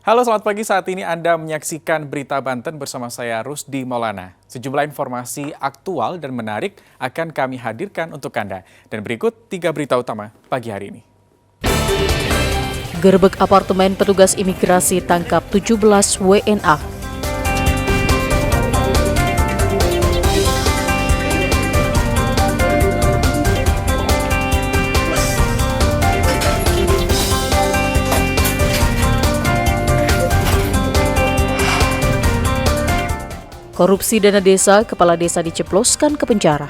Halo, selamat pagi. Saat ini Anda menyaksikan Berita Banten bersama saya Rusdi Maulana. Sejumlah informasi aktual dan menarik akan kami hadirkan untuk Anda. Dan berikut 3 berita utama pagi hari ini. Gerbek apartemen petugas imigrasi tangkap 17 WNA. Korupsi dana desa, kepala desa diceploskan ke penjara.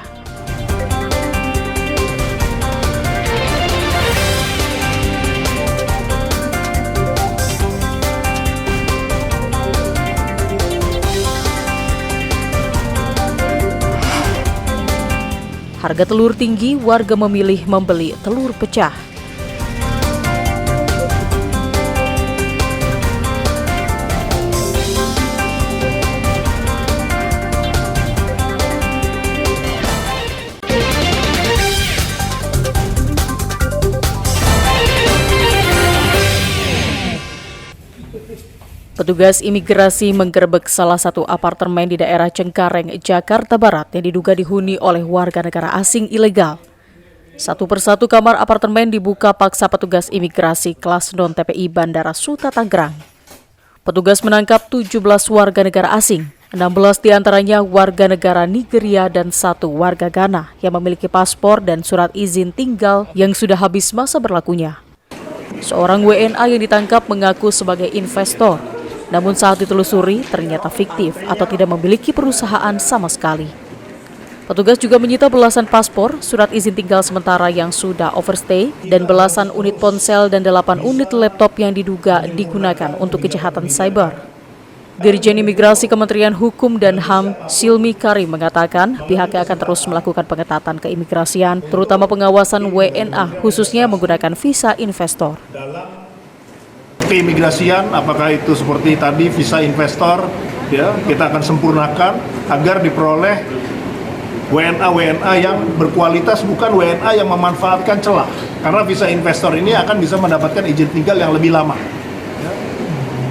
Harga telur tinggi, warga memilih membeli telur pecah. Petugas imigrasi menggerebek salah satu apartemen di daerah Cengkareng, Jakarta Barat yang diduga dihuni oleh warga negara asing ilegal. Satu persatu kamar apartemen dibuka paksa petugas imigrasi kelas non TPI Bandara Suta Tangerang. Petugas menangkap 17 warga negara asing, 16 diantaranya warga negara Nigeria dan 1 warga Ghana yang memiliki paspor dan surat izin tinggal yang sudah habis masa berlakunya. Seorang WNA yang ditangkap mengaku sebagai investor. Namun saat ditelusuri ternyata fiktif atau tidak memiliki perusahaan sama sekali. Petugas juga menyita belasan paspor, surat izin tinggal sementara yang sudah overstay, dan belasan unit ponsel dan 8 unit laptop yang diduga digunakan untuk kejahatan cyber. Dirjen Imigrasi Kementerian Hukum dan HAM Silmi Karim mengatakan pihaknya akan terus melakukan pengetatan keimigrasian, terutama pengawasan WNA khususnya menggunakan visa investor. Keimigrasian, apakah itu seperti tadi visa investor, ya kita akan sempurnakan agar diperoleh WNA yang berkualitas, bukan WNA yang memanfaatkan celah. Karena visa investor ini akan bisa mendapatkan izin tinggal yang lebih lama.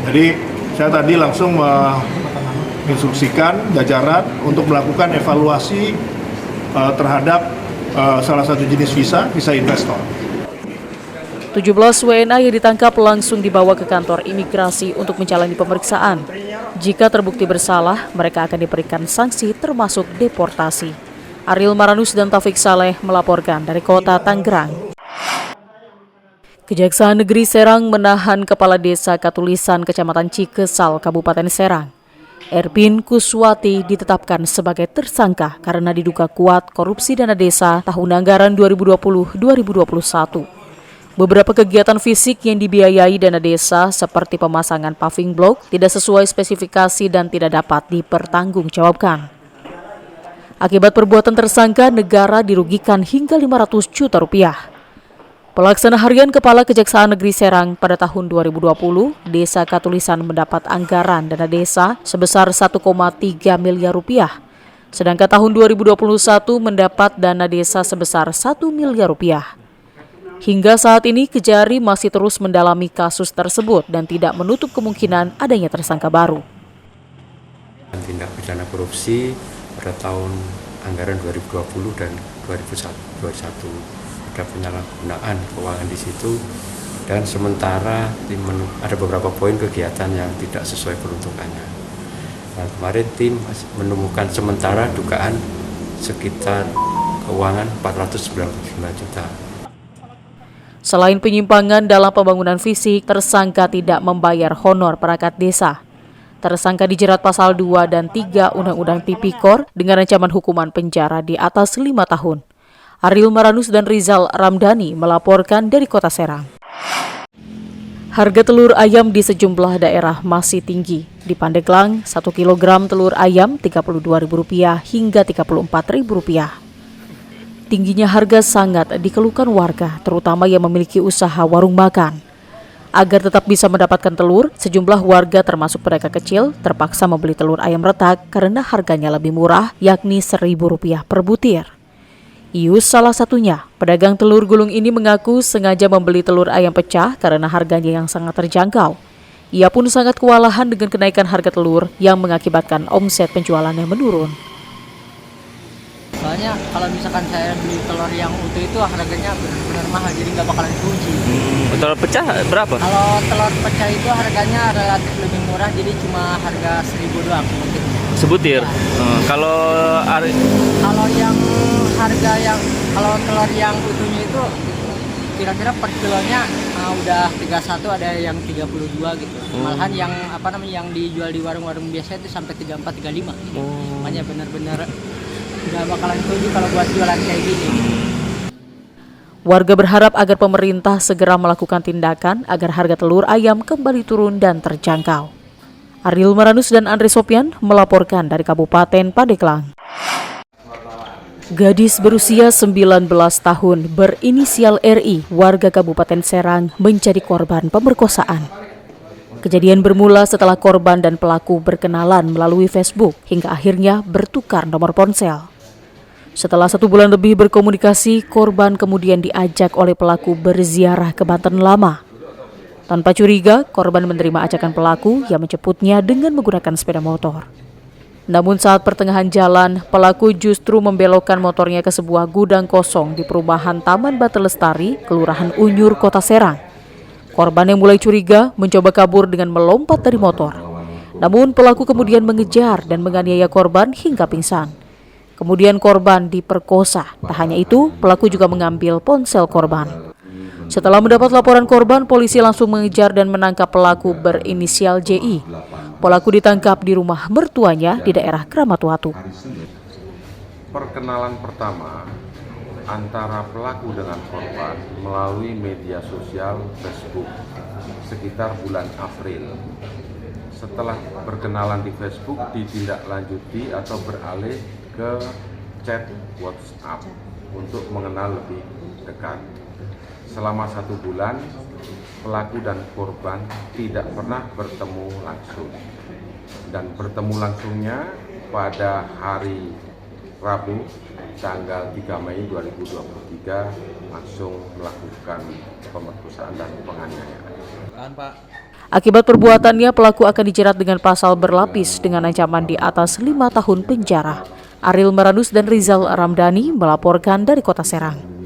Jadi saya tadi langsung menginstruksikan jajaran untuk melakukan evaluasi terhadap salah satu jenis visa investor. 17 WNA yang ditangkap langsung dibawa ke kantor imigrasi untuk menjalani pemeriksaan. Jika terbukti bersalah, mereka akan diberikan sanksi termasuk deportasi. Ariel Maranus dan Taufik Saleh melaporkan dari kota Tangerang. Kejaksaan Negeri Serang menahan Kepala Desa Katulisan Kecamatan Cikesal, Kabupaten Serang. Erpin Kuswati ditetapkan sebagai tersangka karena diduga kuat korupsi dana desa tahun anggaran 2020-2021. Beberapa kegiatan fisik yang dibiayai dana desa seperti pemasangan paving block tidak sesuai spesifikasi dan tidak dapat dipertanggungjawabkan. Akibat perbuatan tersangka, negara dirugikan hingga 500 juta rupiah. Pelaksana harian Kepala Kejaksaan Negeri Serang pada tahun 2020, Desa Katulisan mendapat anggaran dana desa sebesar 1,3 miliar rupiah. Sedangkan tahun 2021 mendapat dana desa sebesar 1 miliar rupiah. Hingga saat ini Kejari masih terus mendalami kasus tersebut dan tidak menutup kemungkinan adanya tersangka baru. Tindak pidana korupsi pada tahun anggaran 2020 dan 2021 ada penyalahgunaan keuangan di situ, dan sementara ada beberapa poin kegiatan yang tidak sesuai peruntukannya. Nah, kemarin tim menemukan sementara dugaan sekitar keuangan 499 juta. Selain penyimpangan dalam pembangunan fisik, tersangka tidak membayar honor perangkat desa. Tersangka dijerat pasal 2 dan 3 Undang-Undang Tipikor dengan ancaman hukuman penjara di atas 5 tahun. Ariel Maranus dan Rizal Ramdhani melaporkan dari Kota Serang. Harga telur ayam di sejumlah daerah masih tinggi. Di Pandeglang, 1 kg telur ayam Rp32.000 hingga Rp34.000. Tingginya harga sangat dikeluhkan warga, terutama yang memiliki usaha warung makan. Agar tetap bisa mendapatkan telur, sejumlah warga termasuk pedagang kecil terpaksa membeli telur ayam retak karena harganya lebih murah, yakni Rp1.000 per butir. Ius salah satunya. Pedagang telur gulung ini mengaku sengaja membeli telur ayam pecah karena harganya yang sangat terjangkau. Ia pun sangat kewalahan dengan kenaikan harga telur yang mengakibatkan omset penjualannya menurun. Soalnya kalau misalkan saya beli telur yang utuh itu harganya benar-benar mahal, jadi nggak bakalan kunci. Telur pecah berapa? Kalau telur pecah itu harganya relatif lebih murah, jadi cuma harga 1.000 doang sebutir. Sebutir. Kalau kalau telur yang utuhnya itu kira-kira per kilonya udah 31, ada yang 32 gitu. Malahan yang dijual di warung-warung biasa itu sampai 34, 35 gitu. Makanya benar-benar nggak bakalan kunci kalau buat jualan kayak gini. Warga berharap agar pemerintah segera melakukan tindakan agar harga telur ayam kembali turun dan terjangkau. Ariel Maranus dan Andre Sopian melaporkan dari Kabupaten Pandeglang. Gadis berusia 19 tahun berinisial RI warga Kabupaten Serang menjadi korban pemerkosaan. Kejadian bermula setelah korban dan pelaku berkenalan melalui Facebook hingga akhirnya bertukar nomor ponsel. Setelah 1 bulan lebih berkomunikasi, korban kemudian diajak oleh pelaku berziarah ke Banten Lama. Tanpa curiga, korban menerima ajakan pelaku yang menjemputnya dengan menggunakan sepeda motor. Namun saat pertengahan jalan, pelaku justru membelokkan motornya ke sebuah gudang kosong di perumahan Taman Batu Lestari, Kelurahan Unyur, Kota Serang. Korban yang mulai curiga mencoba kabur dengan melompat dari motor. Namun pelaku kemudian mengejar dan menganiaya korban hingga pingsan. Kemudian korban diperkosa. Tak hanya itu, pelaku juga mengambil ponsel korban. Setelah mendapat laporan korban, polisi langsung mengejar dan menangkap pelaku berinisial JI. Pelaku ditangkap di rumah mertuanya di daerah Kramat Watu. Perkenalan pertama antara pelaku dengan korban melalui media sosial Facebook sekitar bulan April. Setelah berkenalan di Facebook, ditindaklanjuti atau beralih ke chat WhatsApp untuk mengenal lebih dekat. Selama 1 bulan, pelaku dan korban tidak pernah bertemu langsung. Dan bertemu langsungnya pada hari Rabu, tanggal 3 Mei 2023, langsung melakukan pemerkosaan dan penganiayaan. Akibat perbuatannya, pelaku akan dijerat dengan pasal berlapis dengan ancaman di atas 5 tahun penjara. Ariel Maranus dan Rizal Ramdhani melaporkan dari Kota Serang.